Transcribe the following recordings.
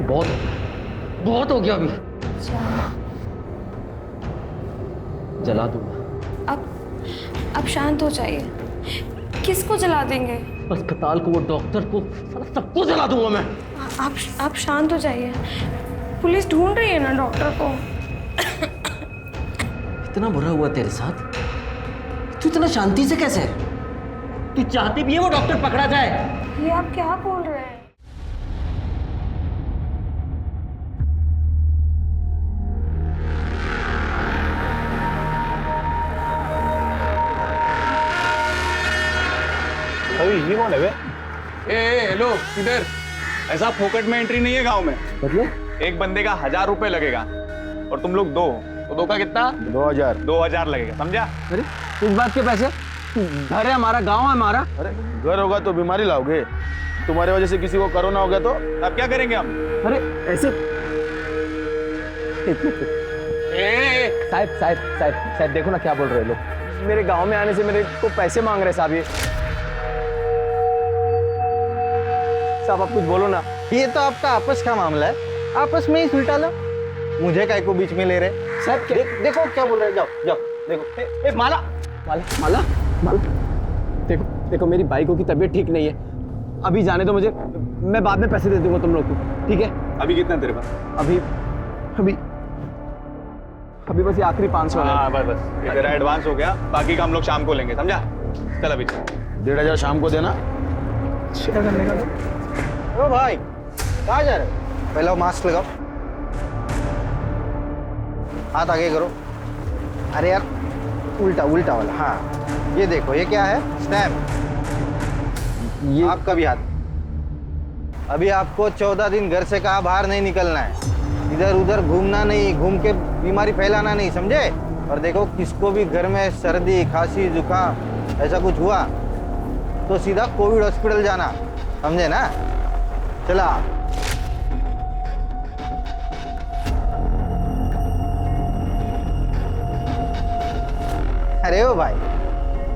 बहुत हो गया अभी। अच्छा, जला दूंगा। अब शांत हो जाइए। किसको जला देंगे? अस्पताल को, वो डॉक्टर को, साला सबको जला दूंगा मैं। आप शांत हो जाइए। पुलिस ढूंढ रही है ना डॉक्टर को। इतना बुरा हुआ तेरे साथ, तू इतना शांति से कैसे है? तू चाहती भी है वो डॉक्टर पकड़ा जाए? ये आप क्या बोल रहे हैं? अभी ये कौन है बे? हेलो, इधर। ऐसा फोकट में एंट्री नहीं है गांव में। मतलब? एक बंदे का 1000 रुपए लगेगा और तुम लोग 2 हो, तो 2 का कितना? 2000। 2000 लगेगा, समझा? अरे किस बात के पैसे? घर है हमारा, गांव है हमारा। अरे घर होगा तो बीमारी लाओगे, तुम्हारे वजह से किसी को कोरोना हो गया तो? अब क्या करेंगे हम? अरे ऐसे साहब देखो ना क्या बोल रहे हैं लोग। मेरे गांव में आने से मेरे को पैसे मांग रहे हैं साहब। ये साहब आप कुछ बोलो ना। ये तो आपका आपस का मामला है, आपस में ही सुलटा लो। मुझे काय को बीच में ले रहे? साहब देखो क्या बोल रहे हैं, जाओ जाओ देखो। माला माला माला माला देखो मेरी बाइकों की तबीयत ठीक नहीं है। अभी जाने दो मुझे, मैं बाद में पैसे दे दूंगा तुम लोग को, ठीक है? अभी कितना तेरे पास? अभी अभी अभी बस ये आखिरी 500 है। हाँ बस ये तेरा एडवांस हो गया, बाकी का हम लोग शाम को लेंगे, समझा? चल अभी चल। 1500 शाम को देना। करने का ओ भाई कहाँ जा रहे हो? पहले वो मास्क लगाओ, हाथ आगे करो। अरे यार उल्टा उल्टा वाला। हाँ ये देखो, ये क्या है? स्टैम्प। ये आपका भी हाथ। अभी आपको 14 दिन घर से कहा बाहर नहीं निकलना है, इधर उधर घूमना नहीं, घूम के बीमारी फैलाना नहीं, समझे? और देखो किसको भी घर में सर्दी खांसी जुकाम ऐसा कुछ हुआ तो सीधा कोविड हॉस्पिटल जाना, समझे ना? चला। अरे ओ भाई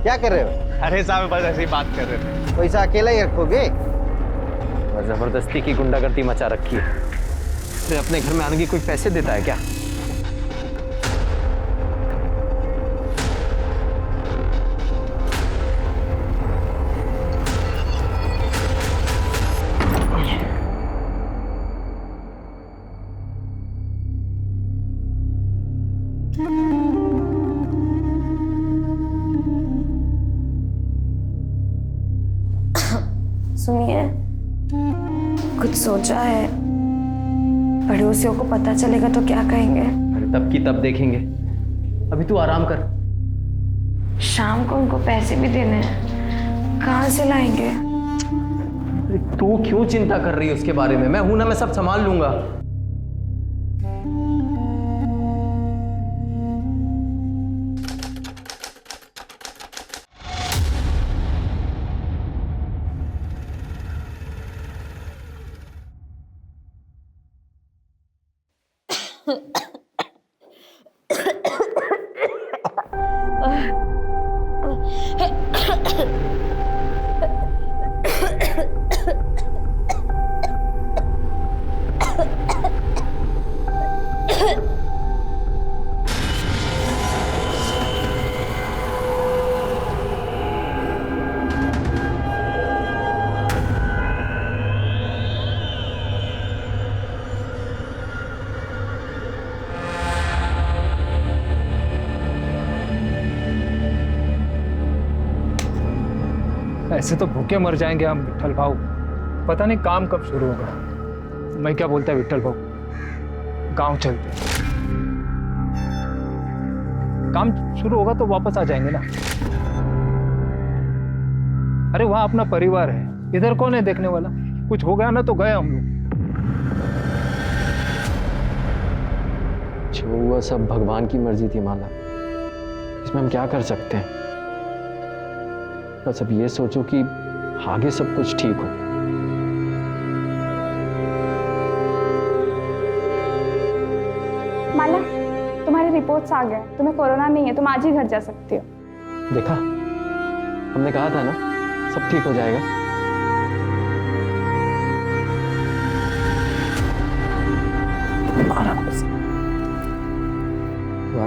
क्या कर रहे हो? अरे साहब बस ऐसे ही बात कर रहे थे। पैसा अकेला ही रखोगे? जबरदस्ती की गुंडागर्दी मचा रखी है। अरे अपने घर में आने की कोई पैसे देता है क्या? सुनिए, कुछ सोचा है? पड़ोसियों को पता चलेगा तो क्या कहेंगे? अरे तब की तब देखेंगे, अभी तू आराम कर। शाम को उनको पैसे भी देने हैं, कहाँ से लाएंगे? अरे तू क्यों चिंता कर रही है उसके बारे में? मैं हूं ना, मैं सब संभाल लूंगा। ऐसे तो भूखे मर जाएंगे हम विट्ठल भाऊ। पता नहीं काम कब शुरू होगा। मैं क्या बोलता है विट्ठल भाऊ, गांव चलते हैं। काम शुरू होगा तो वापस आ जाएंगे ना। अरे वहां अपना परिवार है, इधर कौन है देखने वाला? कुछ हो गया ना तो गए हम लोग। जो हुआ सब भगवान की मर्जी थी माला, इसमें हम क्या कर सकते हैं? बस अब ये सोचो कि आगे सब कुछ ठीक हो। माला, तुम्हारी रिपोर्ट्स आ गए, तुम्हें कोरोना नहीं है, तुम आज ही घर जा सकती हो। देखा, हमने कहा था ना सब ठीक हो जाएगा।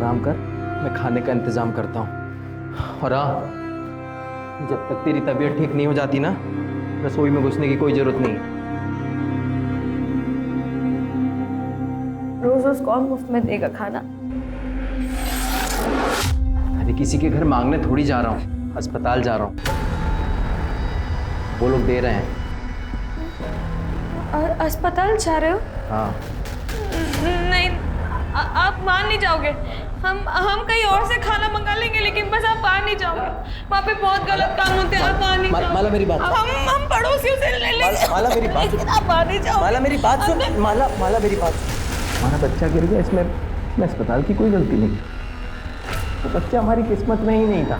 आराम कर, मैं खाने का इंतजाम करता हूँ। और हाँ, जब तक तेरी तबीयत ठीक नहीं हो जाती ना, रसोई में घुसने की कोई जरूरत नहीं है। रोज रोज कौन मुफ्त में देगा खाना? अरे किसी के घर मांगने थोड़ी जा रहा हूँ, अस्पताल जा रहा हूँ, वो लोग दे रहे हैं। और अस्पताल जा रहे हो? हाँ। नहीं, आप मान नहीं जाओगे। हम कहीं और से खाना मंगा लेंगे, लेकिन बस आप बाहर नहीं जाओगे। वहाँ पे बहुत गलत काम होते हैं, आप बाहर नहीं जाओगे। माला मेरी बात, हम पड़ोसियों से ले लेंगे। माला मेरी बात, लेकिन आप बाहर नहीं जाओगे। माला मेरी बात सुन, माला मेरी बात। हमारा बच्चा गिर गया, इसमें अस्पताल की कोई गलती नहीं। तो बच्चा हमारी किस्मत में ही नहीं था।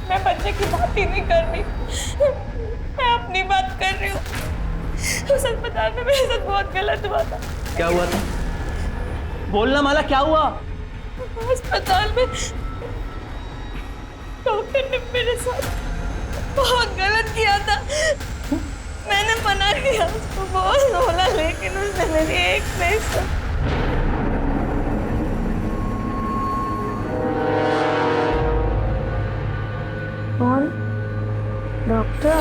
मैं बच्चे की बात ही नहीं कर रही, मैं अपनी बात कर रही हूँ। उस अस्पताल में मेरे साथ बहुत गलत हुआ था। क्या हुआ था? बोलना माला, क्या हुआ? अस्पताल में डॉक्टर ने मेरे साथ बहुत गलत किया था। मैंने मना किया उसको बहुत रोला, लेकिन उसने मेरी एक नहीं सुनी। कौन? डॉक्टर?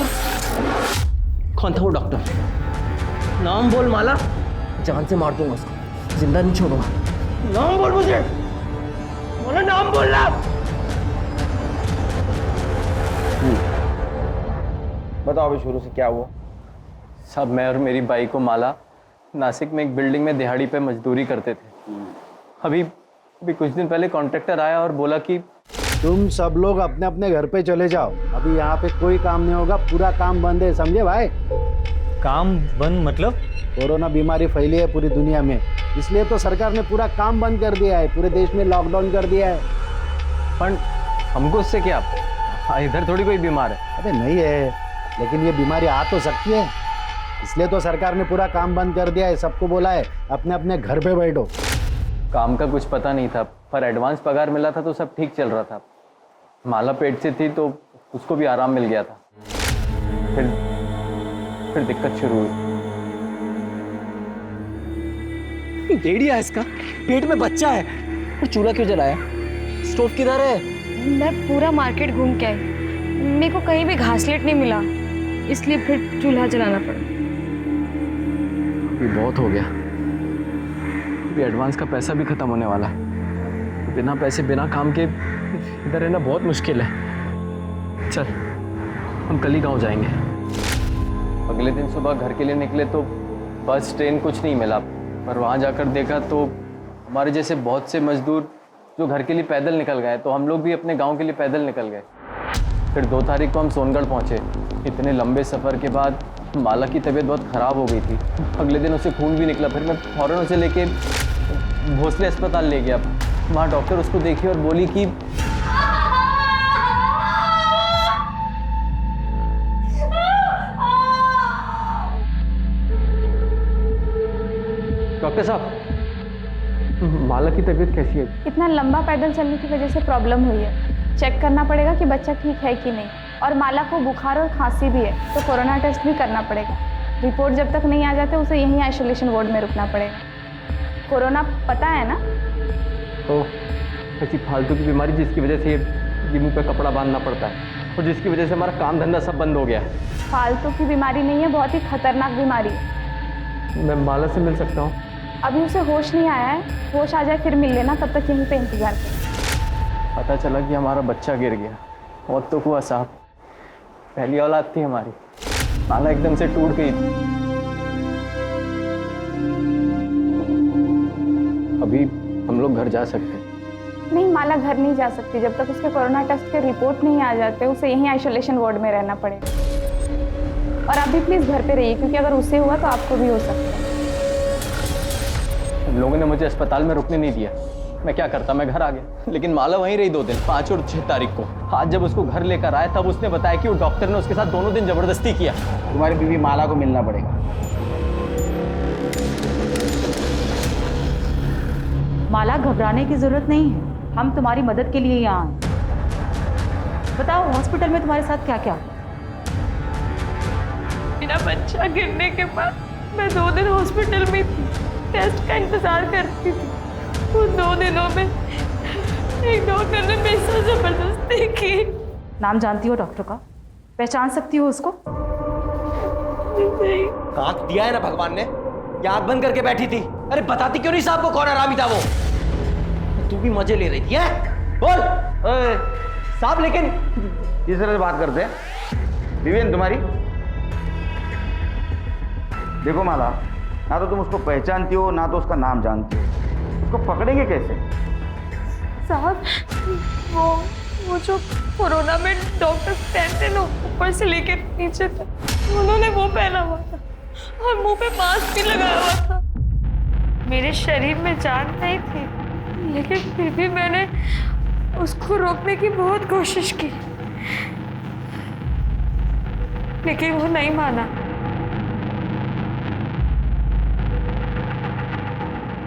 कौन था वो डॉक्टर? नाम बोल माला, जान से मार दूंगा उसको, जिंदा नहीं छोड़ूंगा। नाम बोल मुझे, बोला नाम बोलना। बताओ अभी शुरू से क्या हुआ? सब मैं और मेरी बाई को माला नासिक में एक बिल्डिंग में दिहाड़ी पे मजदूरी करते थे। अभी कुछ दिन पहले कॉन्ट्रैक्टर आया और बोला कि तुम सब लोग अपने अपने घर पे चले जाओ, अभी यहाँ पे कोई काम नहीं होगा, पूरा काम बंद है, समझे भाई? काम बंद मतलब? कोरोना बीमारी फैली है पूरी दुनिया में, इसलिए तो सरकार ने पूरा काम बंद कर दिया है, पूरे देश में लॉकडाउन कर दिया है। पर हमको उससे क्या? इधर थोड़ी कोई बीमार है। अबे नहीं है, लेकिन ये बीमारी आ तो सकती है, इसलिए तो सरकार ने पूरा काम बंद कर दिया है। सबको बोला है अपने अपने घर पे बैठो। काम का कुछ पता नहीं था, पर एडवांस पगार मिला था तो सब ठीक चल रहा था। माला पेट से थी तो उसको भी आराम मिल गया था। फिर दिक्कत शुरू हुई। डेढ़ी है इसका, पेट में बच्चा है, और चूल्हा क्यों जलाया? स्टोव किधर है? मैं पूरा मार्केट घूम के आई, मेरे को कहीं भी घासलेट नहीं मिला, इसलिए फिर चूल्हा जलाना पड़ा। अभी बहुत हो गया, अभी एडवांस का पैसा भी खत्म होने वाला है। बिना पैसे बिना काम के इधर रहना बहुत मुश्किल है। चल हम कल ही गाँव जाएंगे। अगले दिन सुबह घर के लिए निकले तो बस ट्रेन कुछ नहीं मिला, पर वहाँ जाकर देखा तो हमारे जैसे बहुत से मजदूर जो घर के लिए पैदल निकल गए, तो हम लोग भी अपने गांव के लिए पैदल निकल गए। फिर 2 तारीख को हम सोनगढ़ पहुँचे। इतने लंबे सफ़र के बाद माला की तबीयत बहुत ख़राब हो गई थी। अगले दिन उसे खून भी निकला। फिर मैं फ़ौरन उसे लेके भोसले अस्पताल ले गया। वहाँ डॉक्टर उसको देखी और बोली कि डॉक्टर साहब, माला की तबीयत कैसी है? इतना लंबा पैदल चलने की वजह से प्रॉब्लम हुई है। चेक करना पड़ेगा कि बच्चा ठीक है कि नहीं, और माला को बुखार और खांसी भी है, तो कोरोना टेस्ट भी करना पड़ेगा। रिपोर्ट जब तक नहीं आ जाते उसे यहीं आइसोलेशन वार्ड में रुकना पड़ेगा। कोरोना पता है ना? तो ऐसी फालतू की बीमारी जिसकी वजह से ये मुंह पे कपड़ा बांधना पड़ता है, और जिसकी वजह से हमारा काम धंधा सब बंद हो गया है। फालतू की बीमारी नहीं है, बहुत ही खतरनाक बीमारी है। मैं माला से मिल सकता हूँ? अभी उसे होश नहीं आया है, होश आ जाए फिर मिल लेना, तब तक यहीं पे इंतजार करें। पता चला कि हमारा बच्चा गिर गया। और तो हुआ साहब, पहली औलाद थी हमारी, माला एकदम से टूट गई थी। अभी हम लोग घर जा सकते हैं? नहीं, माला घर नहीं जा सकती जब तक उसके कोरोना टेस्ट के रिपोर्ट नहीं आ जाते। उसे यहीं आइसोलेशन वार्ड में रहना पड़ेगा। और आप भी प्लीज़ घर पे रहिए, क्योंकि अगर उससे हुआ तो आपको भी हो सकता है। लोगों ने मुझे अस्पताल में रुकने नहीं दिया। मैं क्या करता, मैं घर आ गया। लेकिन माला वहीं रही 2 दिन, 5 और 6 तारीख को। आज जब उसको घर लेकर आया तब उसने बताया कि वो डॉक्टर ने उसके साथ दोनों दिन जबरदस्ती किया। तुम्हारी बीवी माला को मिलना पड़ेगा। माला, घबराने की जरूरत नहीं है, हम तुम्हारी मदद के लिए यहाँ आए। बताओ हॉस्पिटल में तुम्हारे साथ क्या क्या? मेरा बच्चा गिरने के बाद मैं 2 दिन हॉस्पिटल में थी, टेस्ट का इंतजार करती थी। वो 2 दिनों में एक डॉक्टर ने मेरे साथ जबरदस्ती की। नाम जानती हो डॉक्टर का? पहचान सकती हो उसको? नहीं। आंख दिया है ना भगवान ने, या आंख बंद करके बैठी थी? अरे बताती क्यों नहीं साहब को कौन हरामी था वो? तू भी मजे ले रही थी है? बोल साहब। लेकिन किस तरह से बात करते हैं? विवेन तुम्हारी? देखो माला, ना तो तुम उसको पहचानती हो ना तो उसका नाम जानती हो, उसको पकड़ेंगे कैसे? साहब वो जो कोरोना में डॉक्टर पहनते ना ऊपर से लेकर नीचे तक, उन्होंने वो पहना हुआ था और मुंह पे मास्क भी लगाया हुआ था। मेरे शरीर में जान नहीं थी, लेकिन फिर भी मैंने उसको रोकने की बहुत कोशिश की, लेकिन वो नहीं माना।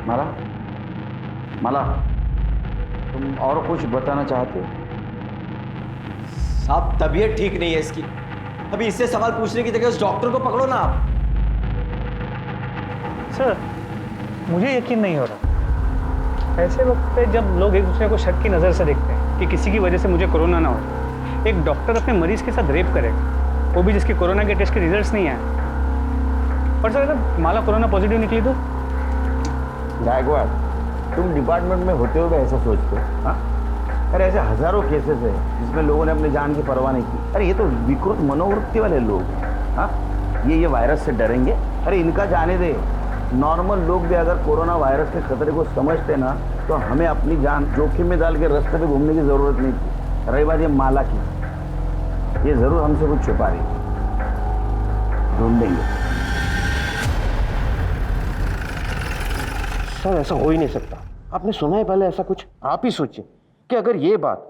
माला, माला, तुम और कुछ बताना चाहते हो? साहब तबीयत ठीक नहीं है इसकी, अभी इससे सवाल पूछने की जगह उस डॉक्टर को पकड़ो ना आप। सर, मुझे यकीन नहीं हो रहा। ऐसे वक्त पे जब लोग एक दूसरे को शक की नज़र से देखते हैं कि किसी की वजह से मुझे कोरोना ना हो, एक डॉक्टर अपने मरीज के साथ रेप करेगा, वो भी जिसके कोरोना के टेस्ट के रिजल्ट्स नहीं आए। पर सर, अगर माला कोरोना पॉजिटिव निकली तो? गायकवाड़, तुम डिपार्टमेंट में होते हुए ऐसा सोचते हो? हाँ? अरे ऐसे हजारों केसेस है जिसमें लोगों ने अपनी जान की परवाह नहीं की। अरे ये तो विकृत मनोवृत्ति वाले लोग हैं। हाँ? ये वायरस से डरेंगे? अरे इनका जाने दे। नॉर्मल लोग भी अगर कोरोना वायरस के खतरे को समझते ना, तो हमें अपनी जान जोखिम में डाल के रास्ते पे घूमने की जरूरत नहीं थी। रही बात ये माला की, ये जरूर हमसे कुछ छुपा रही है, ढूंढेंगे। सर ऐसा हो ही नहीं सकता। आपने सुना है पहले ऐसा कुछ? आप ही सोचिए कि अगर ये बात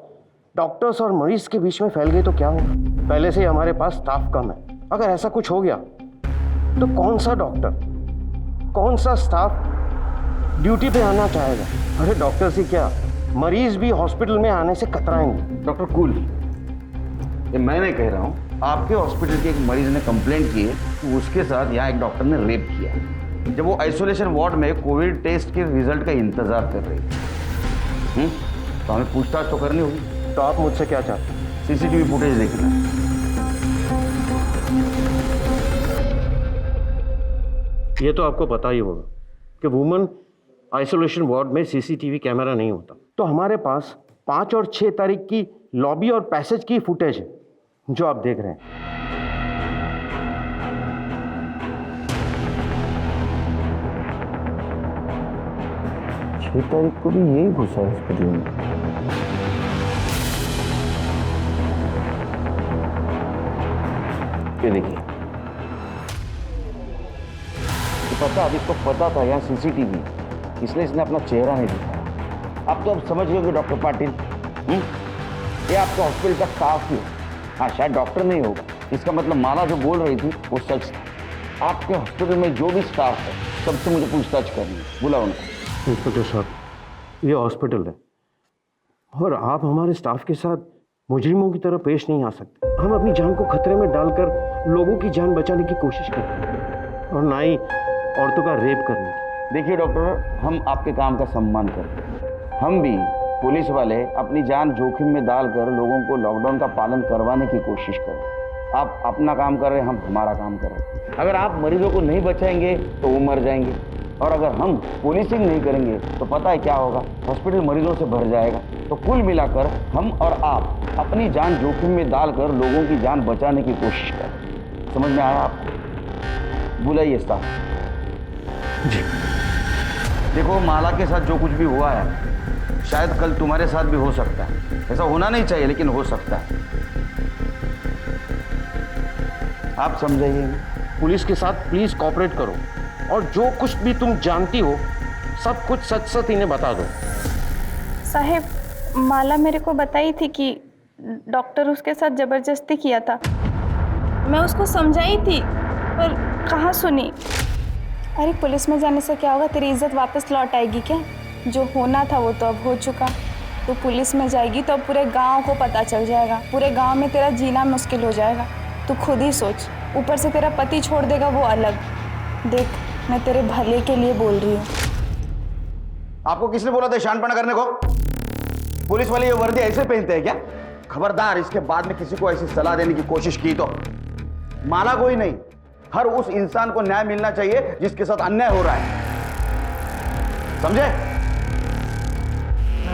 डॉक्टर्स और मरीज के बीच में फैल गई तो क्या होगा? पहले से ही हमारे पास स्टाफ कम है, अगर ऐसा कुछ हो गया तो कौन सा डॉक्टर, कौन सा स्टाफ ड्यूटी पे आना चाहेगा? अरे डॉक्टर से क्या, मरीज भी हॉस्पिटल में आने से कतराएंगे। डॉक्टर कूल, ये मैं नहीं कह रहा हूँ, आपके हॉस्पिटल के एक मरीज ने कंप्लेंट की है कि उसके साथ यहाँ एक डॉक्टर ने रेप किया जब वो आइसोलेशन वार्ड में कोविड टेस्ट के रिजल्ट का इंतजार कर रही थी। तो हमें पूछताछ तो करनी होगी। तो आप मुझसे क्या चाहते हैं? सीसीटीवी फुटेज देखना। ये तो आपको पता ही होगा कि वुमेन आइसोलेशन वार्ड में सीसीटीवी कैमरा नहीं होता। तो हमारे पास 5 और 6 तारीख की लॉबी और पैसेज की फुटेज है जो आप देख रहे हैं। 6 तारीख को भी यही घुसा हॉस्पिटल में। ये देखिए, तो पता, अब इसको पता था यहाँ सीसीटीवी, इसलिए इसने अपना चेहरा नहीं दिखाया। अब तो अब समझ गए डॉक्टर पाटिल, ये आपका हॉस्पिटल का स्टाफ ही है। हाँ, शायद डॉक्टर नहीं होगा, इसका मतलब माला जो बोल रही थी वो सच था। आपके हॉस्पिटल में जो भी स्टाफ है सबसे मुझे पूछताछ करनी है, बुलाओ उनको। इंस्पेक्टर साहब, ये हॉस्पिटल है और आप हमारे स्टाफ के साथ मुजरिमों की तरह पेश नहीं आ सकते। हम अपनी जान को खतरे में डालकर लोगों की जान बचाने की कोशिश करते हैं और ना ही औरतों का रेप करने की। देखिए डॉक्टर, हम आपके काम का सम्मान करते हैं। हम भी पुलिस वाले अपनी जान जोखिम में डालकर लोगों को लॉकडाउन का पालन करवाने की कोशिश करें। आप अपना काम कर रहे हैं, हम हमारा काम कर रहे हैं। अगर आप मरीजों को नहीं बचाएंगे तो वो मर जाएंगे, और अगर हम पुलिसिंग नहीं करेंगे तो पता है क्या होगा, हॉस्पिटल मरीजों से भर जाएगा। तो कुल मिलाकर हम और आप अपनी जान जोखिम में डालकर लोगों की जान बचाने की कोशिश करें। समझ में आया आपको? बुलाइए स्टाफ जी। देखो, माला के साथ जो कुछ भी हुआ है शायद कल तुम्हारे साथ भी हो सकता है। ऐसा होना नहीं चाहिए, लेकिन हो सकता है। आप समझाइए। पुलिस के साथ प्लीज कोऑपरेट करो और जो कुछ भी तुम जानती हो सब कुछ सच सच इन्हें बता दो। साहेब, माला मेरे को बताई थी कि डॉक्टर उसके साथ ज़बरदस्ती किया था। मैं उसको समझाई थी पर कहाँ सुनी। अरे पुलिस में जाने से क्या होगा, तेरी इज्जत वापस लौट आएगी क्या? जो होना था वो तो अब हो चुका। तो पुलिस में जाएगी तो अब पूरे गांव को पता चल जाएगा, पूरे गांव में तेरा जीना मुश्किल हो जाएगा। तू खुद ही सोच, ऊपर से तेरा पति छोड़ देगा वो अलग। देख, मैं तेरे भले के लिए बोल रही हूँ। आपको किसने बोला था शानपना करने को? पुलिस वाले ये वर्दी ऐसे पहनते हैं क्या? खबरदार, इसके बाद में किसी को ऐसी सलाह देने की कोशिश की तो माला को ही नहीं, हर उस इंसान को न्याय मिलना चाहिए जिसके साथ अन्याय हो रहा है, समझे?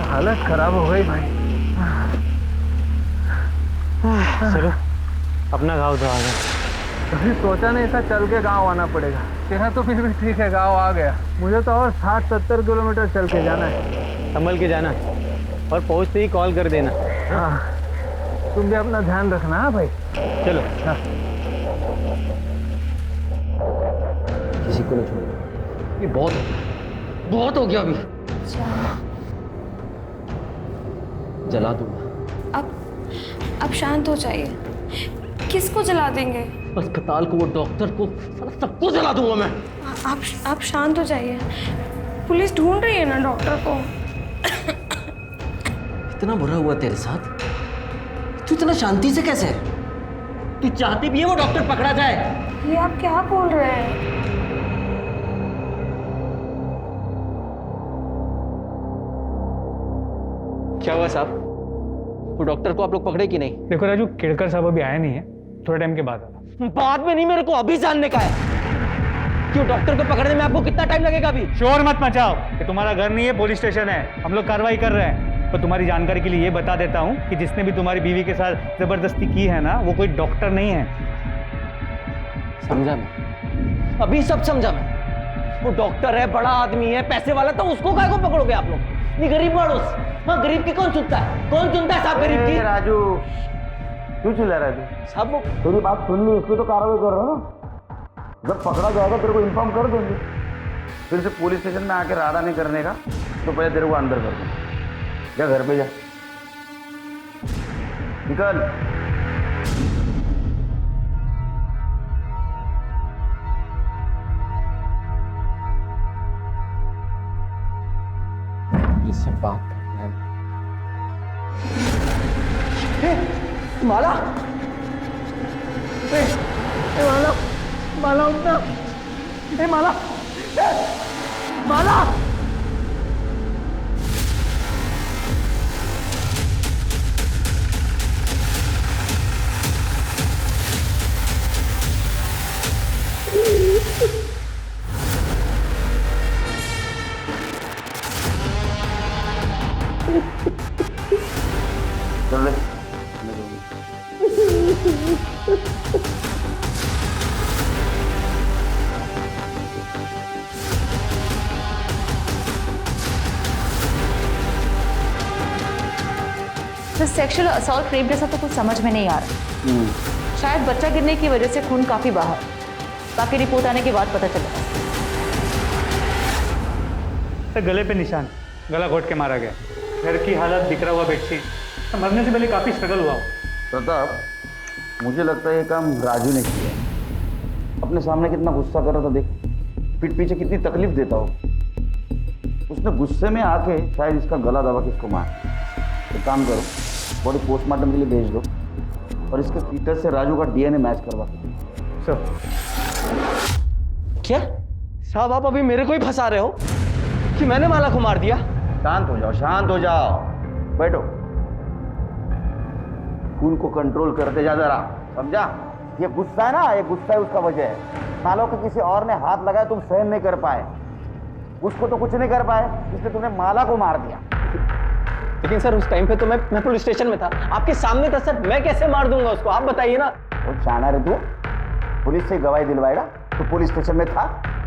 हालत खराब हो गई भाई। चलो अपना गांव तो आ गया। कभी सोचा नहीं था चल के गांव आना पड़ेगा। तेरा तो फिर भी ठीक है, गांव आ गया। मुझे तो और 60-70 किलोमीटर चल के जाना है। संभल के जाना और पहुंचते ही कॉल कर देना। हाँ, तुम भी अपना ध्यान रखना। हाँ भाई, चलो। हाँ। किसी को नहीं छोड़ना। ये बहुत हो गया अभी। जला दूंगा। अब शांत हो जाइए। किसको जला देंगे? अस्पताल को, वो डॉक्टर को, सबको जला दूंगा मैं। आप शांत हो जाइए। पुलिस ढूंढ रही है ना डॉक्टर को। इतना बुरा हुआ तेरे साथ, तू इतना शांति से कैसे है? तू चाहती भी है वो डॉक्टर पकड़ा जाए? ये आप क्या बोल रहे हैं? क्या हुआ साहब? वो डॉक्टर को आप लोग पकड़े कि नहीं? देखो राजू, केड़कर साहब अभी आया नहीं है, थोड़े टाइम के बाद आना। बाद में नहीं, मेरे को अभी जानने का है कि वो डॉक्टर को पकड़ने में आपको कितना टाइम लगेगा। अभी शोर मत मचाओ, कि तुम्हारा घर नहीं है, पुलिस स्टेशन है। हम लोग कार्रवाई कर रहे हैं। तो तुम्हारी जानकारी के लिए ये बता देता हूँ कि जिसने भी तुम्हारी बीवी के साथ जबरदस्ती की है ना, वो कोई डॉक्टर नहीं है। समझा मैं, अभी सब समझा मैं। वो डॉक्टर है, बड़ा आदमी है, पैसे वाला, तो उसको काहे को पकड़ोगे आप लोग? ये गरीब मानुस। हाँ, गरीब की कौन सुनता है? कौन सुनता है साहब गरीब की? राजू, क्यों चिल्ला रहा है तू? साहब वो तेरी बात सुन ली, इसलिए तो कार्रवाई कर रहा ना। जब पकड़ा जाएगा तेरे को इन्फॉर्म कर देंगे। फिर से पुलिस स्टेशन में आके राधा नहीं करने का, तो पहले तेरे को अंदर कर दूँ। जा घर पे जा, निकल। इससे बात करना है। माला, माला, माला उठना। माला, माला। चल ले। सेक्सुअल असॉल्ट रेप जैसा तो कुछ समझ में नहीं आ रहा। शायद बच्चा गिरने की वजह से खून काफी बाहर, बाकी रिपोर्ट आने के बाद पता चलेगा। तो गले पे निशान, गला घोट के मारा गया। घर की हालत, बिखरा हुआ बेडशीट, तो मरने से पहले काफी स्ट्रगल हुआ। प्रताप, मुझे लगता है ये काम राजू ने किया। अपने सामने कितना गुस्सा कर रहा था देख, पीठ पीछे कितनी तकलीफ देता हो। उसने गुस्से में आके शायद इसका गला दबा के इसको मार। एक काम करो, बॉडी पोस्टमार्टम के लिए भेज दो और इसके फीटस से राजू का डीएनए मैच करवा दो। क्या साहब, आप अभी मेरे को ही फंसा रहे हो कि मैंने माला को मार दिया? शांत हो जाओ, शांत हो जाओ, बैठो। खून को कंट्रोल करते जा जरा, समझा? ये गुस्सा है ना, ये गुस्सा है उसका वजह है। मानो कि किसी और ने हाथ लगाया, तुम सहन नहीं कर पाए, उसको तो कुछ नहीं कर पाए, इसलिए तुमने माला को मार दिया। लेकिन सर उस टाइम पे तो मैं पुलिस स्टेशन में था, आपके सामने था सर, मैं कैसे मार दूंगा उसको? आप बताइए ना। वो जाना रे तू, पुलिस से गवाही दिलवाएगा? तो पुलिस स्टेशन में था।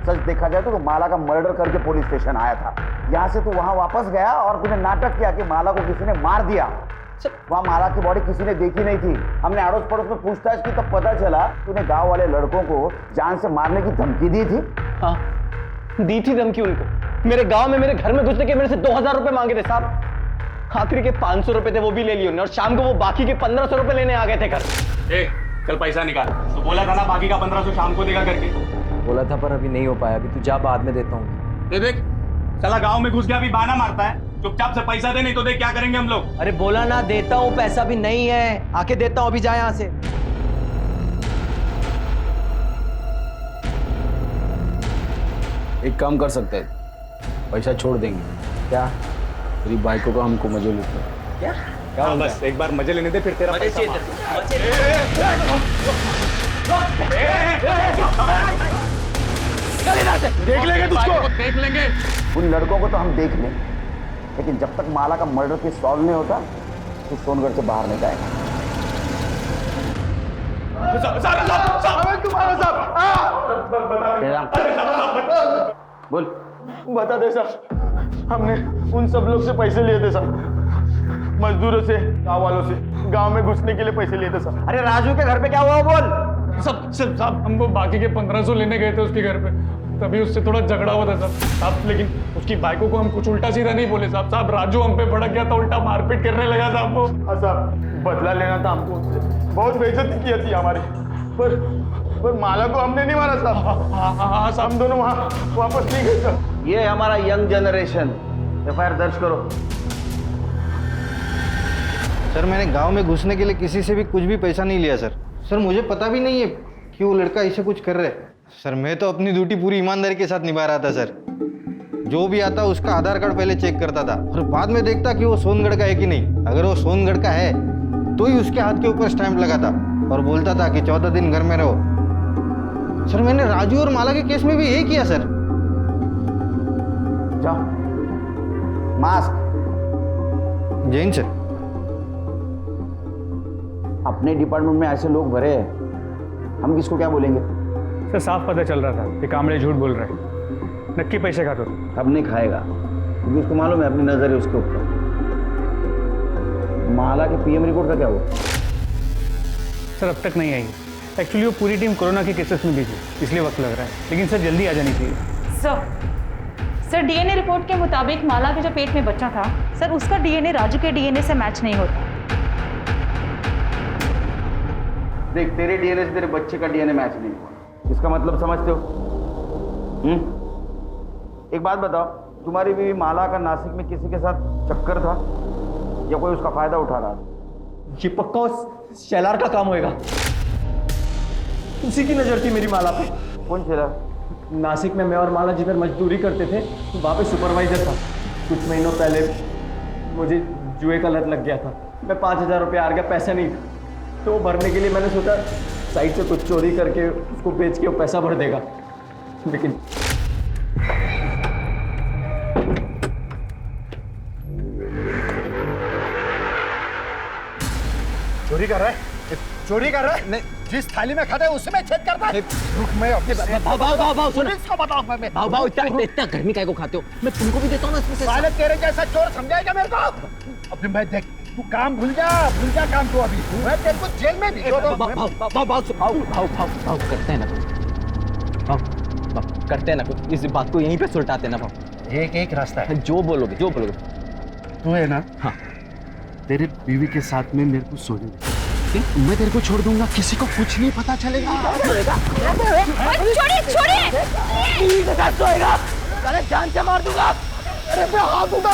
सच देखा जाए तो माला का मर्डर करके पुलिस स्टेशन आया था। यहाँ से तू वहाँ वापस गया और तूने नाटक किया कि माला को किसी ने मार दिया। वहाँ माला की बॉडी किसी ने देखी नहीं थी। हमने अड़ोस पड़ोस में पूछताछ की, तब पता चला तूने गाँव वाले लड़कों को जान से मारने की धमकी दी थी। हाँ, दी थी धमकी उनको। मेरे गाँव में, मेरे घर में घुसने के मेरे से 2000 रुपए मांगे थे साहब। आखिरी के 500 रुपए थे, वो भी ले लिए उन्होंने, और शाम को वो बाकी के 1500 रुपए लेने आ गए थे घर। कल पैसा निकाल, तो बोला था ना बाकी का 1500 शाम को देगा करके। बोला था पर अभी नहीं हो पाया। अभी तू जा, बाद में देता हूँ। देख साला गांव में घुस गया, अभी बहाना मारता है। चुपचाप से पैसा दे, नहीं तो देख क्या करेंगे हम लोग। अरे बोला ना देता हूँ, पैसा भी नहीं है, आके देता हूँ, अभी जा यहाँ से। एक काम कर सकते हैं, पैसा छोड़ देंगे, क्या तेरी बाइकों को हमको मजे लेते हैं क्या क्या बस एक बार मजे लेने दे फिर तेरा मजे पैसा चाहिए मार। देख लेंगे तुझको, देख लेंगे। उन लड़कों को तो हम देख लें, लेकिन जब तक माला का मर्डर केस सॉल्व नहीं होता तो सोनगढ़ से बाहर नहीं जाएगा। बोल। बता दे सर, हमने उन सब लोग से पैसे लिए थे सर, मजदूरों से, गांव वालों से, गांव में घुसने के लिए पैसे लिए थे सर। अरे राजू के घर पे क्या हुआ बोल। साहब हम वो बाकी के 1500 लेने गए थे उसके घर पे, तभी उससे थोड़ा झगड़ा हुआ था साहब। लेकिन उसकी बाइकों को हम कुछ उल्टा सीधा नहीं बोले साहब। राजू हम पे भड़क गया था, उल्टा मारपीट करने लगा साहब वो। हाँ साहब, बदला लेना था हमको उससे, बहुत बेइज्जती की थी हमारी, पर माला को हमने नहीं मारा साहब। हाँ साहब, हम दोनों वहाँ वापस नहीं गए सर। ये हमारा यंग जनरेशन। एफआईआर दर्ज करो। सर मैंने गांव में घुसने के लिए किसी से भी कुछ भी पैसा नहीं लिया सर। सर मुझे पता भी नहीं है कि वो लड़का इसे कुछ कर रहा है। सर मैं तो अपनी ड्यूटी पूरी ईमानदारी के साथ निभा रहा था सर। जो भी आता उसका आधार कार्ड पहले चेक करता था और बाद में देखता कि वो सोनगढ़ का है कि नहीं। अगर वो सोनगढ़ का है तो ही उसके हाथ के ऊपर स्टैंप लगाता और बोलता था कि 14 दिन घर में रहो। सर मैंने राजू और माला के केस में भी यही किया सर। जाओ। मास्क। जैन सर। अपने डिपार्टमेंट में ऐसे लोग भरे हैं, हम किसको क्या बोलेंगे। सर साफ पता चल रहा था कि कामड़े झूठ बोल रहे हैं, नक्की पैसे खाता था। अब नहीं खाएगा क्योंकि उसको मालूम है अपनी नजर है उसके ऊपर। माला के पीएम रिपोर्ट का क्या हुआ। सर अब तक नहीं आई। एक्चुअली वो पूरी टीम कोरोना के केसेस में बिजी, इसलिए वक्त लग रहा है, लेकिन सर जल्दी आ जानी चाहिए। सर डीएनए रिपोर्ट के मुताबिक माला के जो पेट में बच्चा था सर, उसका डीएनए राजू के डीएनए से मैच नहीं होता। देख, तेरे डीएनए से तेरे बच्चे का डीएनए मैच नहीं हुआ, इसका मतलब समझते हो। एक बात बताओ, तुम्हारी बीवी माला का नासिक में किसी के साथ चक्कर था या कोई उसका फायदा उठा रहा था। ये पक्का उस शेलार का काम होएगा। उसी की नजर थी मेरी माला पे। कौन शेलार। नासिक में मैं और माला जिधर मजदूरी करते थे वहाँ पे सुपरवाइजर था। कुछ महीनों पहले मुझे जुए का लत लग गया था। मैं 5000 रुपये हार गया, पैसा नहीं था, तो वो भरने के लिए मैंने सोचा साइड से कुछ चोरी करके उसको बेच के वो पैसा भर देगा, लेकिन चोरी कर रहा है, चोरी कर रहा है। नहीं, जिस थाली में खाता है उसमें छेद करता है। रुक, मैं भाव सुनो, इसको बताऊंगा मैं। भाव इतना गर्मी काहे को खाते हो? मैं तुमको भी देता हूँ ना इसमें से। साले तेरे जैसा चोर समझाएगा मेरे को। अभी मैं देख, तू काम भूल जा काम तू। अभी मैं तेरे को जेल में भिजो दूं। भाव करते हैं ना कुछ, भाव करते हैं ना कुछ, इस बात को यहीं पे सुलटाते ना भाव। एक रास्ता है, जो बोलोगे तू है ना। हाँ, तेरे बीवी के साथ में मेरे को सोने दे, मैं तेरे को छोड़ दूंगा, किसी को कुछ नहीं पता चलेगा। जान से मार दूंगा। अरे मैं हाथ दूंगा,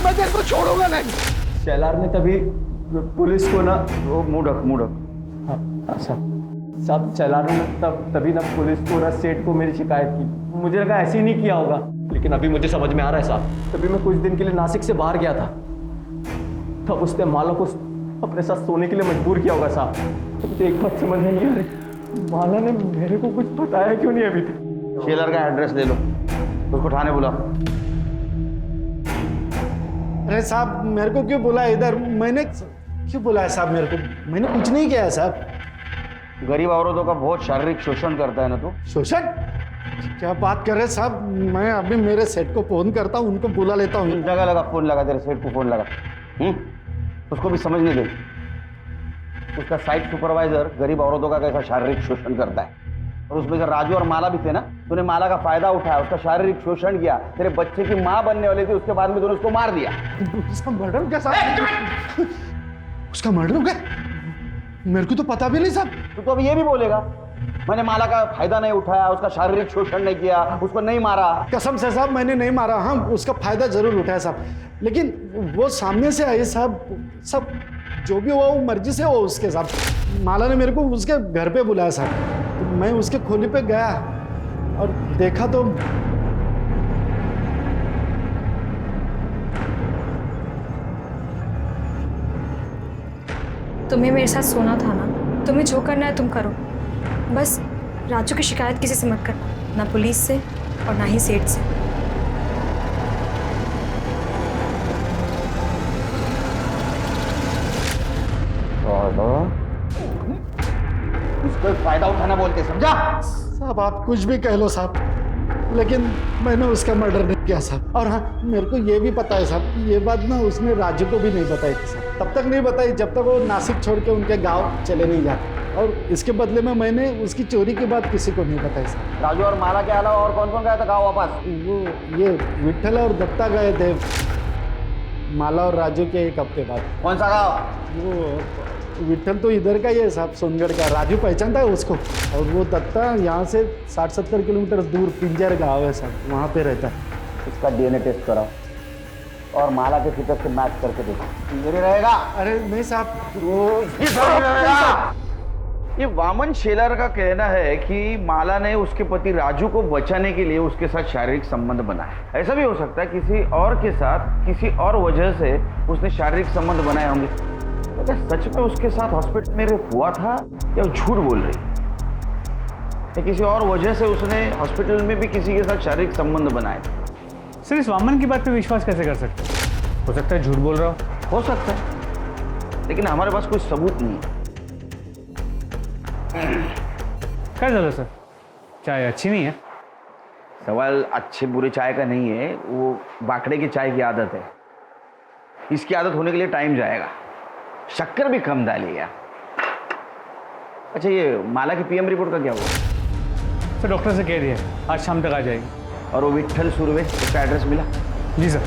मैं तेरे को छोड़ूंगा नहीं। शेलार ने तभी पुलिस को ना वो मूडक साहब शेलार ने तभी ना पुलिस को ना सेठ को मेरी शिकायत की। मुझे लगा ऐसे ही नहीं किया होगा, लेकिन अभी मुझे समझ में आ रहा है साहब। तभी मैं कुछ दिन के लिए नासिक से बाहर गया था, तब उसने माला को अपने साथ सोने के लिए मजबूर किया होगा साहब। तो एक बात समझ में नहीं आ रही, माला ने मेरे को कुछ बताया क्यों नहीं अभी तक। शेलर का एड्रेस ले लो, उसको थाने बुलाओ। अरे साहब मेरे को क्यों बुलाया इधर? मैंने क्यों बुलाया साहब? मेरे को मैंने कुछ नहीं किया है साहब। गरीब औरतों का बहुत शारीरिक शोषण करता है ना तू। शोषण? क्या बात कर रहे हैं साहब? मैं अभी मेरे सेट को फोन करता हूँ, उनको बुला लेता हूँ। जगह लगा फोन लगा, तेरे सेठ को फोन लगा। उसको भी समझने दे, उसका साइट सुपरवाइजर गरीब औरतों का कैसा शारीरिक शोषण करता है। और उसमें जब राजू और माला भी थे ना, तूने माला का फायदा उठाया, उसका शारीरिक शोषण किया। तेरे बच्चे की माँ बनने वाली थी, उसके बाद में तूने उसको मार दिया। उसका मर्डर क्या साहब? उसका मर्डर हो गया? मेरे को तो पता भी नहीं साहब। तू तो अब ये भी बोलेगा मैंने माला का फायदा नहीं उठाया, उसका शारीरिक शोषण नहीं किया, उसको नहीं मारा। कसम से साहब मैंने नहीं मारा। हाँ, उसका फायदा जरूर उठाया साहब, लेकिन वो सामने से आई साहब। सब जो भी हुआ वो मर्जी से हो उसके साहब। माला ने मेरे को उसके घर पे बुलाया साहब, तो मैं उसके खोली पे गया और देखा तो तुम्हें मेरे साथ सोना था ना, तुम्हें जो करना है तुम करो, बस राजू की शिकायत किसी से मत करना, ना पुलिस से और ना ही सेठ से। इसको फायदा उठाना बोलते, समझा? साहब आप कुछ भी कह लो साहब, लेकिन मैंने उसका मर्डर नहीं किया साहब। और हाँ, मेरे को ये भी पता है साहब कि ये बात ना उसने राजू को भी नहीं बताई थी साहब। तब तक नहीं बताई जब तक वो नासिक छोड़ के उनके गांव चले नहीं जाते, और इसके बदले में मैंने उसकी चोरी की बात किसी को नहीं बताई साहब। राजू और माला के अलावा और कौन कौन गया था गाँव वापस? वो ये विट्ठल और दत्ता गए थे माला और राजू के एक हफ्ते बाद। कौन सा गाँव? वो विट्ठल तो इधर का ही है साहब, सोनगढ़ का। राजू पहचानता है उसको। और वो दत्ता यहाँ से 60-70 किलोमीटर दूर पिंजर गाँव है साहब, वहाँ पे रहता है। इसका डीएनए टेस्ट कराओ और माला के फिगर से मैच करके देखो, मेरे रहेगा। अरे नहीं साहब, वो रहेगा। ये वामन शेलर का कहना है कि माला ने उसके पति राजू को बचाने के लिए उसके साथ शारीरिक संबंध बनाया। ऐसा भी हो सकता है किसी और के साथ किसी और वजह से उसने शारीरिक संबंध बनाए होंगे। तो सच में उसके साथ हॉस्पिटल में हुआ था या झूठ बोल रही है? किसी और वजह से उसने हॉस्पिटल में भी किसी के साथ शारीरिक संबंध बनाए थे। सर इस वामन की बात पे विश्वास कैसे कर सकते हैं? हो सकता है झूठ बोल रहा हो सकता है, लेकिन हमारे पास कोई सबूत नहीं है। क्या चलो सर, चाय अच्छी नहीं है? सवाल अच्छे बुरे चाय का नहीं है, वो बाकड़े की चाय की आदत है। इसकी आदत होने के लिए टाइम जाएगा, शक्कर भी कम डालिएगा। अच्छा ये माला की पीएम रिपोर्ट का क्या हुआ? सर डॉक्टर से कह दिया आज शाम तक आ जाएगी। और वो विट्ठल सुरवे, उसका एड्रेस मिला? जी सर।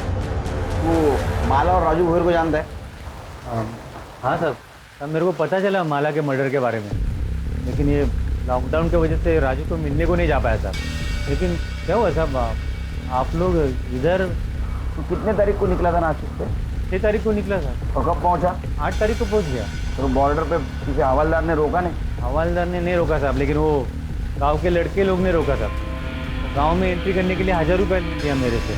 वो माला और राजू भोर को जानता है? हाँ सर, अब मेरे को पता चला माला के मर्डर के बारे में, लेकिन ये लॉकडाउन की वजह से राजू को मिलने को नहीं जा पाया साहब। लेकिन क्या हुआ साहब, आप लोग इधर? तो कितने तारीख को निकला था नासिक से? 6 तारीख को निकला सर। और कब पहुंचा? 8 तारीख को पहुंच गया। तो बॉर्डर पे किसी हवलदार ने रोका नहीं? हवलदार ने नहीं रोका साहब, लेकिन वो गांव के लड़के लोग ने रोका साहब। गांव में एंट्री करने के लिए 1000 रुपये दिया मेरे से।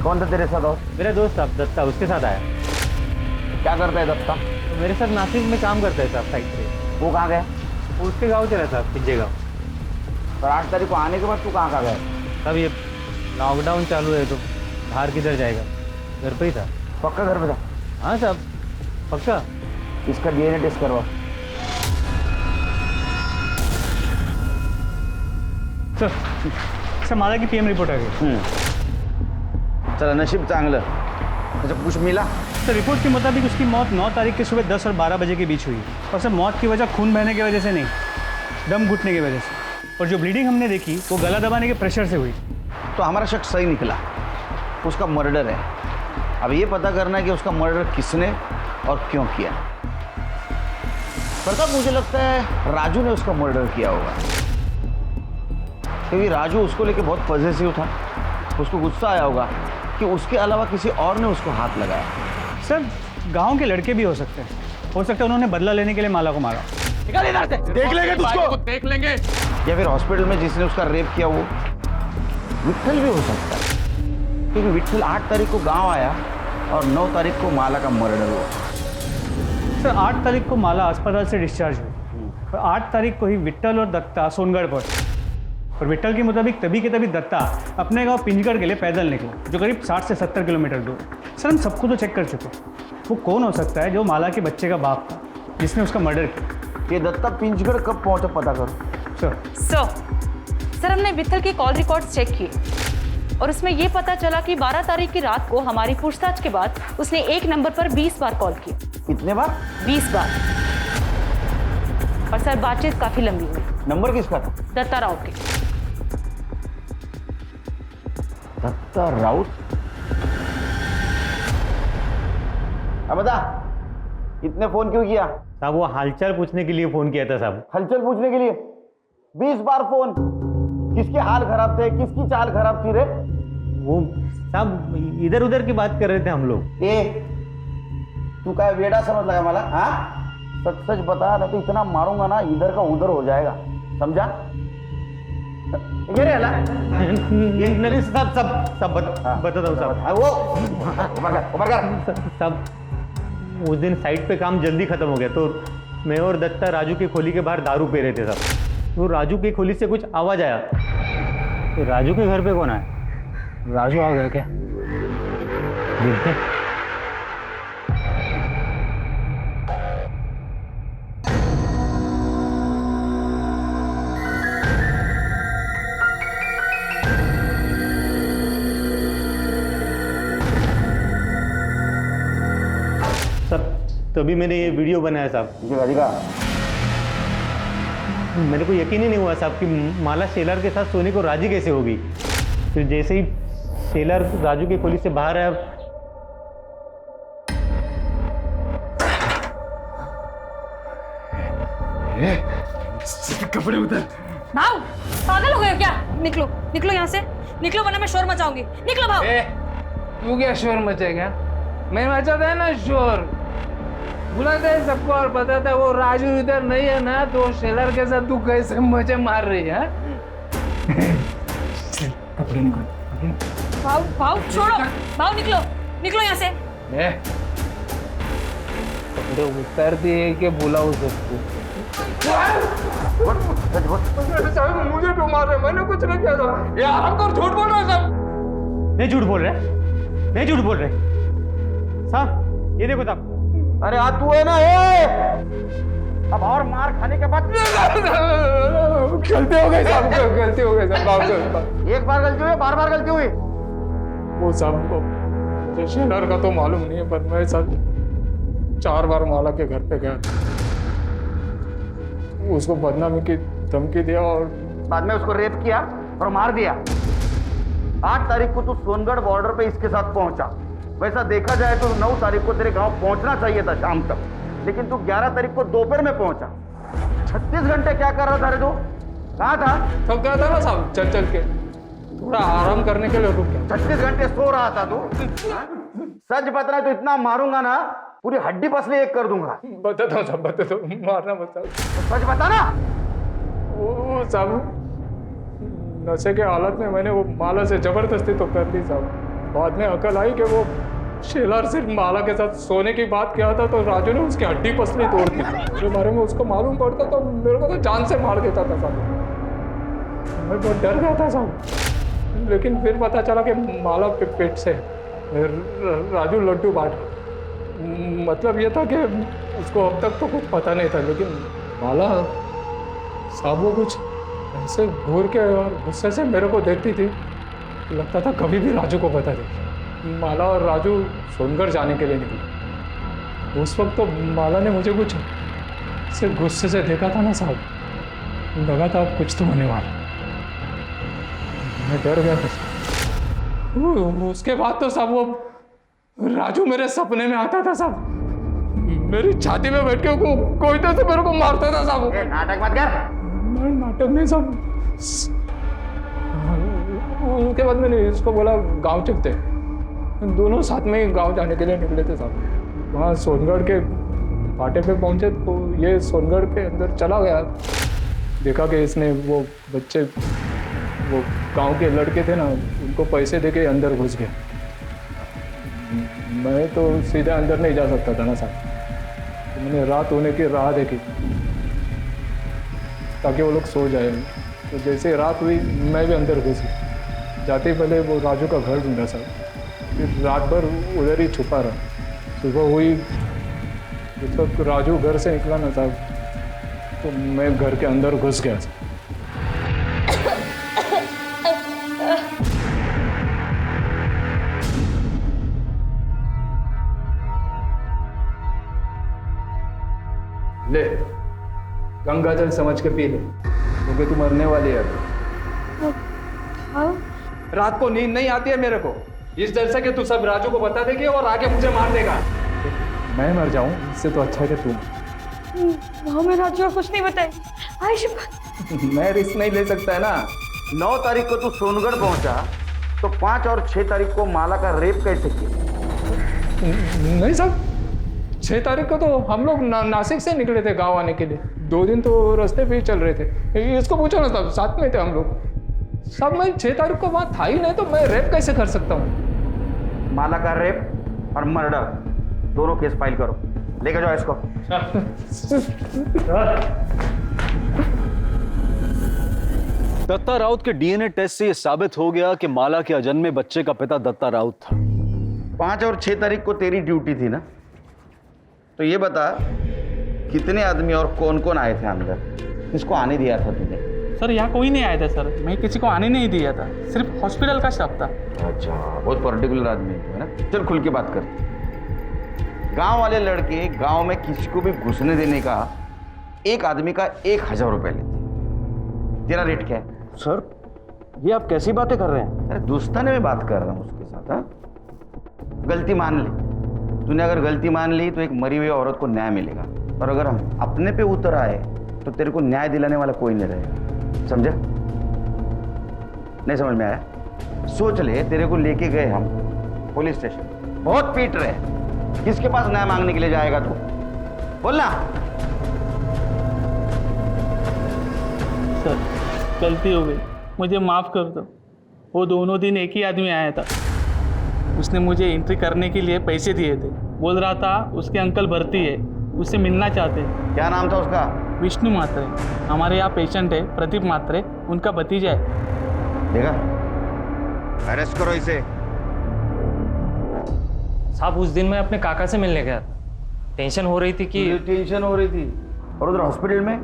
कौन था तेरे साथ? और मेरा दोस्त साहब दत्ता, उसके साथ आया। क्या करता है दत्ता? तो मेरे साथ नासिक में काम करता है साहब, साइड से। वो कहाँ गया? वो उसके गाँव चला साहब, पिंजे गाँव। और 8 तारीख को आने के बाद तू कहाँ गया? तब ये लॉकडाउन चालू है तो बाहर किधर जाएगा, घर पे ही था। पक्का घर पे था? हाँ साहब पक्का। इसका डीएनए टेस्ट करवा। सर माला की पीएम रिपोर्ट आ गई। चला नशीब चांगलं। अच्छा कुछ मिला? सर रिपोर्ट के मुताबिक उसकी मौत 9 तारीख के सुबह 10 और 12 बजे के बीच हुई। और सर मौत की वजह खून बहने की वजह से नहीं, दम घुटने की वजह से। और जो ब्लीडिंग हमने देखी वो गला दबाने के प्रेशर से हुई। तो हमारा शक सही निकला, उसका मर्डर है। अब ये पता करना है कि उसका मर्डर किसने और क्यों किया। प्रताप मुझे लगता है राजू ने उसका मर्डर किया होगा, क्योंकि राजू उसको लेके बहुत पॉजिटिव था। उसको गुस्सा आया होगा कि उसके अलावा किसी और ने उसको हाथ लगाया। सर गांव के लड़के भी हो सकते हैं, हो सकता है उन्होंने बदला लेने के लिए माला को मारा। निकल इधर से, देख लेंगे तुझको, देख लेंगे। या फिर हॉस्पिटल में जिसने उसका रेप किया वो विट्ठल भी हो सकता है, क्योंकि विट्ठल 8 तारीख को गांव आया और 9 तारीख को माला का मर्डर हुआ। सर 8 तारीख को माला अस्पताल से डिस्चार्ज हुई और 8 तारीख को ही विट्ठल और दत्ता सोनगढ़ पहुंचे। और विट्ठल के मुताबिक तभी के तभी दत्ता अपने गांव पिंजगढ़ के लिए पैदल निकला, जो करीब 60 से 70 किलोमीटर दूर। सर हम सबको तो चेक कर चुके, वो कौन हो सकता है जो माला के बच्चे का बाप था जिसने उसका मर्डर किया। ये दत्ता पिंजगढ़ कब पहुंचा पता करो। सर हमने विट्ठल की कॉल रिकॉर्ड्स चेक किए और उसमें यह पता चला कि 12 तारीख की रात को हमारी पूछताछ के बाद उसने एक नंबर पर 20 बार कॉल किया। कितने बार? 20 बार। और सर बातचीत काफी लंबी हुई। नंबर किसका था? दत्ता राउत के। दत्ता राउत? अब बता, इतने फोन क्यों किया? साहब वो हालचाल पूछने के लिए फोन किया था साहब। हलचल पूछने के लिए 20 बार फोन? किसके हाल खराब थे, किसकी चाल खराब थी रे? वो साहब इधर उधर की बात कर रहे थे हम लोग। तू क्या वेड़ा समझ लगा मला? हाँ सच सच बता, नहीं तो इतना मारूंगा ना इधर का उधर हो जाएगा, समझा? ये रे हला नहीं साहब सब बता दो साहब। वो ऊपर कर साहब उस दिन साइट पे काम जल्दी ख़त्म हो गया, तो मैं और दत्ता राजू की खोली के बाहर दारू पी रहे थे साहब। तो राजू की खोली से कुछ आवाज़ आया, तो राजू के घर पे कौन आया? राजू आ गया क्या? देखते हैं। तभी मैंने ये वीडियो बनाया साहब। मेरे को यकीन ही नहीं हुआ साहब कि माला शेलर के साथ सोने को राजी कैसे होगी। फिर जैसे ही शेलर राजू की खोली से बाहर आया, कपड़े उधर। भाव पागल हो गए क्या? निकलो निकलो यहाँ से, निकलो वरना मैं शोर मचाऊंगी। निकलो भाव। तू क्या शोर मचेगा? मैं मचाता है ना शोर, बुलाता है सबको और बताता है वो राजू इधर नहीं है ना, तो शेलर के साथ तू कैसे मजे मार रही है? कपड़े निकाल। भाव भाव छोड़ो, भाव निकलो निकलो यहाँ से। कपड़े उतार दिए कि बुलाओ सबको? मुझे क्यों मार रहे? मैंने कुछ नहीं किया था। ये आराम कर, झूठ बोल रहे सब। नहीं झूठ बोल रहे, नहीं झूठ बोल रहे साहब। ये देखो साहब। अरे आज तू है ना, ये अब और मार खाने के बाद गलती हो गई साहब, गलती हो गई साहब। एक बार गलती हुई, बार बार गलती हुई। वो साहब मुझे शेलर का तो मालूम नहीं है, पर मैं साहब 4 बार माला के घर पे गया, उसको बदनामी की धमकी दिया और बाद में उसको रेप किया और मार दिया। 8 तारीख को तू सोनगढ़ बॉर्डर पे इसके साथ पहुंचा। वैसा देखा जाए तो 9 तारीख को तेरे गांव पहुंचना चाहिए था शाम तक, लेकिन तू 11 तारीख को दोपहर में पहुंचा। 36 घंटे क्या कर रहा था रे तू? कहाँ था? थक गया था ना साहब चल चल के, थोड़ा आराम करने के लिए रुक गया। 36 घंटे सो रहा था तू? सच बता, तो इतना मारूंगा ना पूरी हड्डी पसली एक कर दूंगा। बताता हूँ साहब, बताता हूँ, मारना मत साहब। सच बता ना। वो साहब नशे के हालत में मैंने वो माला से जबरदस्ती तो कर दी साहब। बाद में अकल आई कि वो शेलर सिर्फ माला के साथ सोने की बात किया था, तो राजू ने उसकी हड्डी पसली तोड़ दी। मेरे बारे में उसको मालूम पड़ता तो मेरे को तो जान से मार देता था साहब। मैं बहुत डर गया था साहब, लेकिन फिर पता चला कि माला पेट से राजू लड्डू बांट। मतलब ये था कि उसको अब तक तो कुछ पता नहीं था, लेकिन माला साहब वो कुछ ऐसे घूर के और गुस्से से मेरे को देखती थी, लगता था कभी भी राजू को बता दे। माला और राजू सोनगढ़ जाने के लिए निकले। उस वक्त तो माला ने मुझे कुछ से गुस्से से देखा था ना साहब, लगा था अब कुछ तो होने वाला। मैं डर गया था। उसके बाद तो साहब वो राजू मेरे सपने में आता था साहब, मेरी छाती में बैठ के कोई तो मेरे को मारता था साहब। नाटक मत कर। नाटक नहीं साहब। उसके बाद मैंने इसको बोला गांव चलते, दोनों साथ में ही गांव जाने के लिए निकले थे साहब। वहाँ सोनगढ़ के फाटे पे पहुंचे तो ये सोनगढ़ के अंदर चला गया। देखा कि इसने वो बच्चे, वो गांव के लड़के थे ना, उनको पैसे देके अंदर घुस गया। मैं तो सीधे अंदर नहीं जा सकता था ना साहब, तो मैंने रात होने की राह देखी ताकि वो लोग सो जाए। तो जैसे रात हुई मैं भी अंदर घुस गया। जाते पहले वो राजू का घर ढूंढा साहब, फिर रात भर उधर ही छुपा रहा। सुबह हुई तो राजू घर से निकला ना साहब, तो मैं घर के अंदर घुस गया साहब। ले गंगा जल समझ के पी ले, क्योंकि तू मरने वाली है। रात को नींद नहीं आती है मेरे को, इस डर से कि तू सब राजू को बता देगी और आगे मुझे मार देगा। मैं मर जाऊं इससे तो अच्छा है कि तू। मैं राजू को कुछ नहीं बताई। मैं रिस्क नहीं ले सकता है ना। 9 तारीख को तू सोनगढ़ पहुंचा, तो 5 और 6 तारीख को माला का रेप कैसे किया? नहीं साहब, 6 तारीख को तो हम लोग नासिक से निकले थे गांव आने के लिए। 2 दिन तो रास्ते पे ही चल रहे थे। इसको पूछो ना साहब, साथ में थे हम लोग। साहब मैं 6 तारीख को वहाँ था ही नहीं, तो मैं रेप कैसे कर सकता हूँ? माला का रेप और मर्डर दोनों केस फाइल करो। लेकर जाओ इसको। दत्ता राउत के डीएनए टेस्ट से यह साबित हो गया कि माला के अजन्मे बच्चे का पिता दत्ता राउत था। 5 और 6 तारीख को तेरी ड्यूटी थी ना, तो ये बता कितने आदमी और कौन कौन आए थे अंदर, किसको आने दिया था तुमने? सर यहाँ कोई नहीं आया था सर, मैं किसी को आने नहीं दिया था, सिर्फ हॉस्पिटल का स्टाफ था। अच्छा, बहुत पर्टिकुलर आदमी है ना। चल खुल के बात कर। गांव वाले लड़के गांव में किसी को भी घुसने देने का एक आदमी का 1000 रुपए लेते। तेरा रेट क्या है? सर ये आप कैसी बातें कर रहे हैं? अरे दोस्ताने में बात कर रहा हूँ उसके साथ। हाँ, गलती मान ली तूने, अगर गलती मान ली तो एक मरी हुई औरत को न्याय मिलेगा, और अगर हम अपने पे उतर आए तो तेरे को न्याय दिलाने वाला कोई नहीं रहेगा। समझा? नहीं समझ में आया? सोच ले, तेरे को लेके गए हम पुलिस स्टेशन, बहुत पीट रहे, किसके पास न्याय मांगने के लिए जाएगा तू? बोलना। सर गलती हो गई, मुझे माफ़ कर दो। वो दोनों दिन एक ही आदमी आया था, उसने मुझे एंट्री करने के लिए पैसे दिए थे, बोल रहा था उसके अंकल भर्ती है, उससे मिलना चाहते हैं। क्या नाम था उसका? विष्णु मात्रे। हमारे यहाँ पेशेंट है प्रदीप मात्रे, उनका भतीजा है। देखा, अरेस्ट करो इसे। साहब उस दिन मैं अपने काका से मिलने गया था, टेंशन हो रही थी कि टेंशन हो रही थी, और उधर हॉस्पिटल में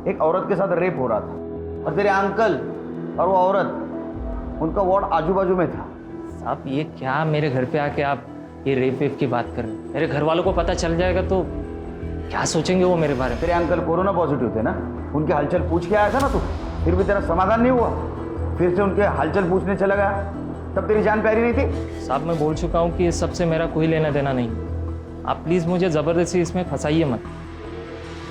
एक औरत के साथ रेप हो रहा था, और तेरे अंकल और वो औरत, उनका वार्ड आजू बाजू में था। साहब ये क्या मेरे घर पे आके आप ये रेप वेप की बात कर रहे हैं? मेरे घर वालों को पता चल जाएगा तो क्या सोचेंगे वो मेरे बारे में? तेरे अंकल कोरोना पॉजिटिव थे ना, उनके हलचल पूछ के आया था ना तू, फिर भी तेरा समाधान नहीं हुआ, फिर से उनके हलचल पूछने चला गया, तब तेरी जान प्यारी नहीं थी? साहब मैं बोल चुका हूँ कि इस सबसे मेरा कोई लेना देना नहीं, आप प्लीज़ मुझे ज़बरदस्ती इसमें फंसाइए मत।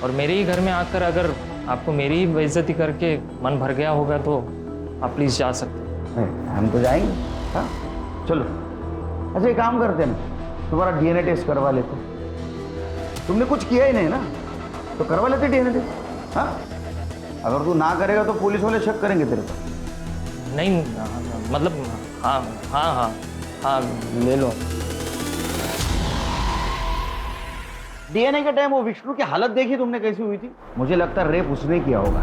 और मेरे ही घर में आकर अगर आपको मेरी ही बेइज्जती करके मन भर गया होगा तो आप प्लीज़ जा सकते हैं। हम तो जाएंगे। हाँ चलो, अच्छा एक काम करते हैं ना, तुम्हारा डीएनए टेस्ट करवा लेते। तुमने कुछ किया ही नहीं ना, तो करवा लेते डीएनए टेस्ट। हाँ, अगर तू ना करेगा तो पुलिस वाले शक करेंगे तेरे को। नहीं मतलब हाँ हाँ हाँ हाँ ले लो। डीएनए के टाइम वो विष्णु की हालत देखी तुमने कैसी हुई थी? मुझे लगता है रेप उसने किया होगा,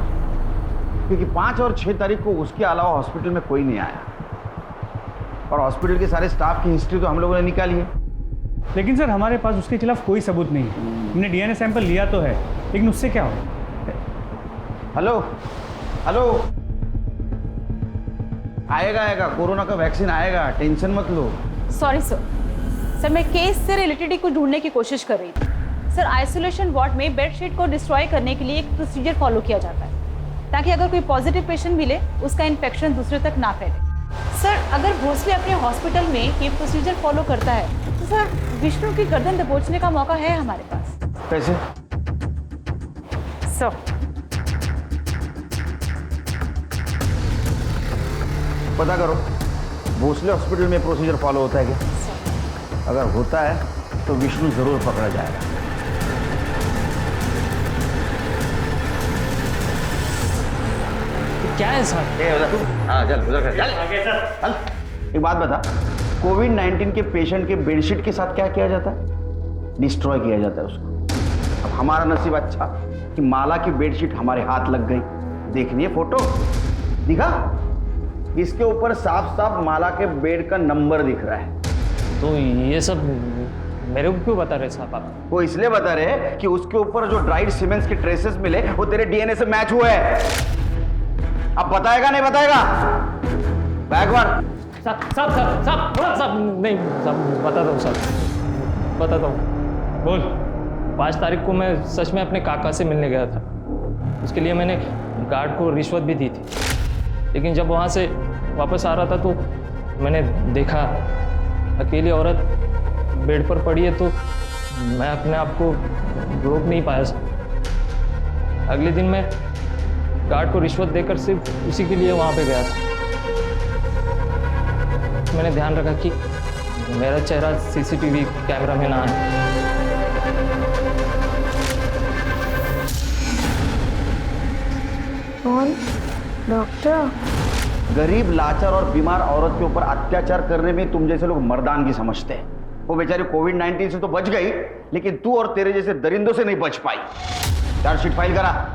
क्योंकि 5 और 6 तारीख को उसके अलावा हॉस्पिटल में कोई नहीं आया, और हॉस्पिटल के सारे स्टाफ की हिस्ट्री तो हम लोगों ने निकाली है। लेकिन सर हमारे पास उसके खिलाफ कोई सबूत नहीं है। हमने डीएनए सैंपल लिया तो है, लेकिन उससे क्या हो? हेलो हेलो, आएगा कोरोना का वैक्सीन आएगा, टेंशन मत लो। सॉरी सर, मैं केस से रिलेटेड ही कुछ ढूंढने की कोशिश कर रही थी। सर आइसोलेशन वार्ड में बेडशीट को डिस्ट्रॉय करने के लिए एक प्रोसीजर फॉलो किया जाता है, ताकि अगर कोई पॉजिटिव पेशेंट मिले उसका इन्फेक्शन दूसरे तक ना फैले। सर अगर भोसले अपने हॉस्पिटल में ये प्रोसीजर फॉलो करता है तो सर विष्णु की गर्दन दबोचने का मौका है हमारे पास। कैसे? सर पता करो भोसले हॉस्पिटल में प्रोसीजर फॉलो होता है क्या? अगर होता है तो विष्णु जरूर पकड़ा जाएगा। क्या है सर? हाँ चल उधर चल। एक बात बता, कोविड-19 के पेशेंट के बेडशीट के साथ क्या किया जाता है? डिस्ट्रॉय किया जाता है उसको। अब हमारा नसीब अच्छा कि माला की बेडशीट हमारे हाथ लग गई। देखनी है फोटो? दिखा, इसके ऊपर साफ साफ माला के बेड का नंबर दिख रहा है। तो ये सब मेरे को क्यों बता रहे साहब आप? वो इसलिए बता रहे कि उसके ऊपर जो ड्राइड सीमेंट्स के ट्रेसेस मिले वो तेरे डीएनए से मैच हुए हैं। अब बताएगा नहीं बताएगा? बैग मार। साहब नहीं साहब, बताता हूँ साहब, बताता हूँ। बोल। 5 तारीख को मैं सच में अपने काका से मिलने गया था, उसके लिए मैंने गार्ड को रिश्वत भी दी थी, लेकिन जब वहाँ से वापस आ रहा था तो मैंने देखा अकेली औरत बेड पर पड़ी है, तो मैं अपने आप को रोक नहीं पाया सर। अगले दिन मैं गार्ड को रिश्वत देकर सिर्फ उसी के लिए वहाँ पे गया था। मैंने ध्यान रखा कि मेरा चेहरा सीसीटीवी कैमरा में ना आए। कौन? डॉक्टर? गरीब, लाचार और बीमार औरत के ऊपर अत्याचार करने में तुम जैसे लोग मर्दानगी समझते हैं। वो बेचारी कोविड-19 से तो बच गई, लेकिन तू और तेरे जैसे दरिंदों से नहीं बच पाई। चार्जशीट फाइल करा।